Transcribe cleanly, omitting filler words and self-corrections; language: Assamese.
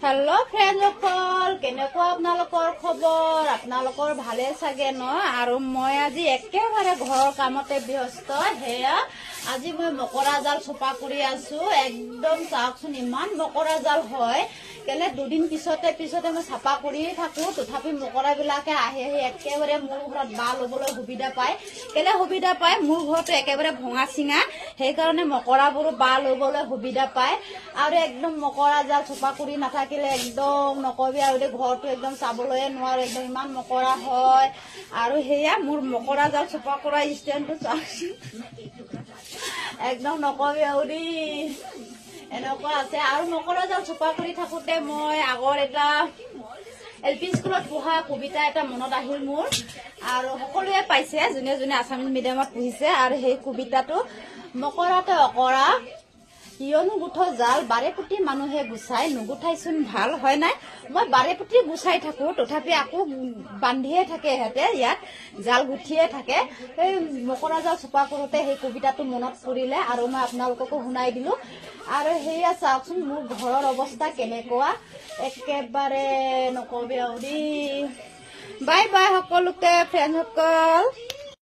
हेलो फ्रेंड सकल केनेकुवा आपनालोकर खबर आपनालोकर भाले सागे न आरो मैं আজি एकेबारे घर कामते व्यस्त हेया আজি मैं मकरा जाल छपा करि आसु एकदम चाकसुन इमान मकरा जाल হয় केले दुदिन पिछते पिछते मैं छापा करि थाकु तथापि मकरा बिलाके आहे एकेबारे मोर घरत बा लबले सुविधा पाय केले सुविधा पाय मोर घरतो एकेबारे भंगा सिंगा हे कारणे मकराबुरो बा लबले सुविधा पाय आरो एकदम मकरा जाल छपा करि नाथाकिले एकदम नकबि आरो घरतो एकदम चाबलय नोवार एकदम इमान मकरा হয় आरो हेया मोर मकरा जाल छपा करा स्टैंडটো चाकसु एकदम नकबि आउरी এনেকুৱা আছে আৰু মকৰা জাল ছপা কৰি থাকোতে মই আগৰ এটা এলপি স্কুলত পঢ়া কবিতা এটা মনত আহিল মোৰ আৰু সকলোৱে পাইছে জুনে জুনে আসামিজ মিডিয়ামত পঢ়িছে আৰু সেই কবিতাটো মকৰাতে অকৰা কিয়নো গুঠ জাল বাৰেপুটি মানুহে গুছাই নুগুঠাইচোন ভাল হয় নাই মই বাৰেপুটি গুছাই থাকো তথাপি আকৌ বান্ধিয়ে থাকে হেতে ইয়াত জাল গুঠিয়ে থাকে এই মকৰা জাল ছপা কৰোতে সেই কবিতাটো মনত পৰিলে আৰু মই আপোনালোককো শুনাই দিলো আৰু হেয়া চাওকচোন মোৰ ঘৰৰ অৱস্থা কেনেকুৱা একেবাৰে নকবি আউৰি বাই বাই সকলোকে ফ্ৰেণ্ড সকল।